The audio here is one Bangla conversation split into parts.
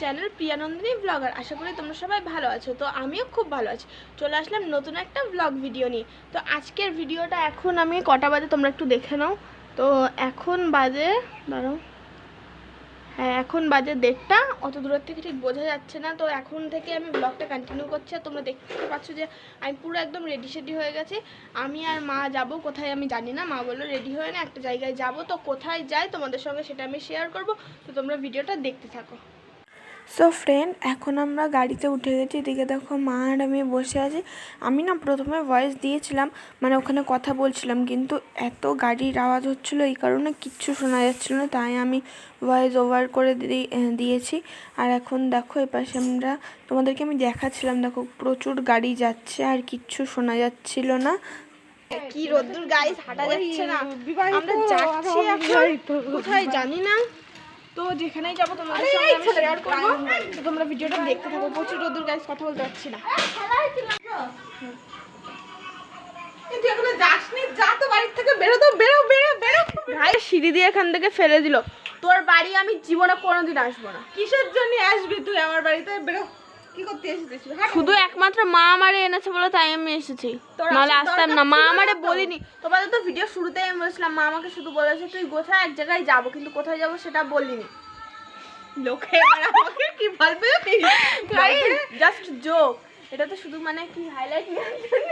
Channel প্রিয়ানন্দিনী blogger. আশা করি তোমরা সবাই ভালো আছো। তো আমিও খুব ভালো আছি। চলে আসলাম নতুন একটা ব্লগ ভিডিও নিয়ে। তো আজকের ভিডিওটা এখন আমি কটা বাজে তোমরা একটু দেখে নাও। তো এখন বাজে হ্যাঁ এখন বাজে 1:30। অত দূরের থেকে ঠিক বোঝা যাচ্ছে না। তো এখন থেকে আমি ব্লগটা কন্টিনিউ করছি। আর তোমরা দেখতে পাচ্ছ যে আমি পুরো একদম রেডি হয়ে গেছি। আমি আর মা যাব কোথায় আমি জানি না। মা বললো রেডি হয়ে না একটা জায়গায় যাব। তো কোথায় যাই তোমাদের সঙ্গে সেটা আমি শেয়ার করব। তো তোমরা ভিডিওটা দেখতে থাকো। সো ফ্রেন্ড, এখন আমরা গাড়িতে উঠে গেছি। এদিকে দেখো মা আর আমি বসে আছি। আমি না প্রথমে ভয়েস দিয়েছিলাম, মানে ওখানে কথা বলছিলাম, কিন্তু এত গাড়ির আওয়াজ হচ্ছিলো এই কারণে কিচ্ছু শোনা যাচ্ছিলো না, তাই আমি ভয়েস ওভার করে দিয়েছি। আর এখন দেখো এপাশে আমরা তোমাদেরকে আমি দেখাচ্ছিলাম, দেখো প্রচুর গাড়ি যাচ্ছে আর কিচ্ছু শোনা যাচ্ছিল না। কি রোদ্দুর গাইস, হাঁটা যাচ্ছে না। আমরা যাচ্ছি এখন কোথায় জানি না। তো যেখানেই যাবো তোমাদের সঙ্গে আমি শেয়ার করবো। তো তোমরা ভিডিওটা দেখতে থাকো। প্রচুর রোদ্দুর গাইস, কথা বলতে পারছি না। সিঁড়ি দিয়ে এখান থেকে ফেলে দিল। তোর বাড়ি আমি জীবনে কোনোদিন আসবো না। কিসের জন্য আসবি তুই আমার বাড়িতে? বেরো। কি করতে এসেছিস? শুধু একমাত্র মা আমারে এনেছে বলে তাই আমি এসেছি, নাহলে আসতাম না। মা আমারে বলিনি। তোমাদের তো ভিডিও শুরুতেই আমি বলেছিলাম, মা আমাকে শুধু বলেছে তুই কোথায় এক জায়গায় যাবো, কিন্তু কোথায় যাবো সেটা বলিনি। লোকে আমাকে কি বলবে? Just joke. এটা তো শুধু মানে কি হাইলাইট নেওয়ার জন্য।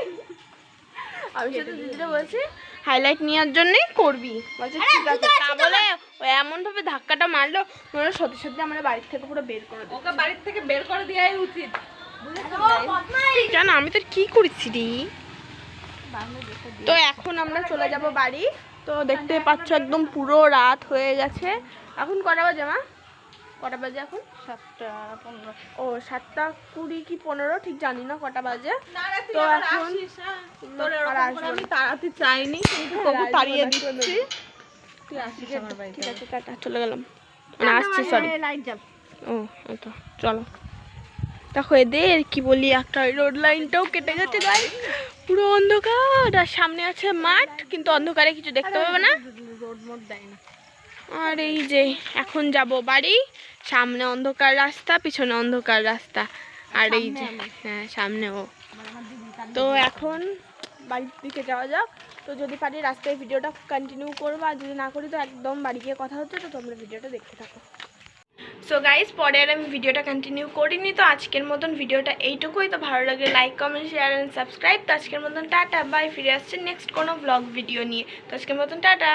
আমি সাথে দিদিরা বলছি হাইলাইট নেওয়ার জন্যই করবি। বলছে ঠিক আছে। তা বলে ও এমন ভাবে ধাক্কাটা মারলো, মনে সত্যি সত্যি আমার বাড়ির থেকে পুরো বের করে দেয়। ওকে বাড়ির থেকে বের করে দেওয়াই উচিত। কেন আমি তোর কি করেছি রে? তো এখন আমরা চলে যাব বাড়ি। তো দেখতে পাচ্ছ একদম পুরো রাত হয়ে গেছে। এখন কটা বাজে মা? কটা বাজে এখন? 7:15। ও 7:20 কি 15 ঠিক জানি না কটা বাজে। তো এখন আমি তাড়াতে চাইনি, কিন্তু তবু তাড়িয়ে দিচ্ছি। তুই আসিস আমার বাড়িতে। ঠিক আছে, টাটা, চলে গেলাম। মানে আসছি, সরি। ও তো চলো। দেখো এদের কি বলি, একটা রোড লাইনটাও কেটে গেছে গাইস। পুরো অন্ধকার আর সামনে আছে মাঠ, কিন্তু অন্ধকারে কিছু দেখতে পাবে না। রোড মোড দেয় না। আর এই যে এখন যাব বাড়ি। সামনে অন্ধকার রাস্তা, পিছনে অন্ধকার রাস্তা। আর এই যে হ্যাঁ সামনেও। তো এখন বাড়ির দিকে যাওয়া যাক। তো যদি পারি রাস্তায় ভিডিওটা কন্টিনিউ করবো, আর যদি না করি তো একদম বাড়ি গিয়ে কথা হচ্ছে। তো তোমরা ভিডিওটা দেখতে থাকো। সো গাইস, পরে আর আমি ভিডিওটা কন্টিনিউ করিনি। তো আজকের মতন ভিডিওটা এইটুকুই। তো ভালো লাগে like, comment, share and subscribe. তো আজকের মতন টাটা, বাই। ফিরে আসছে নেক্সট কোনো ব্লগ ভিডিও নিয়ে। তো আজকের মতন টাটা।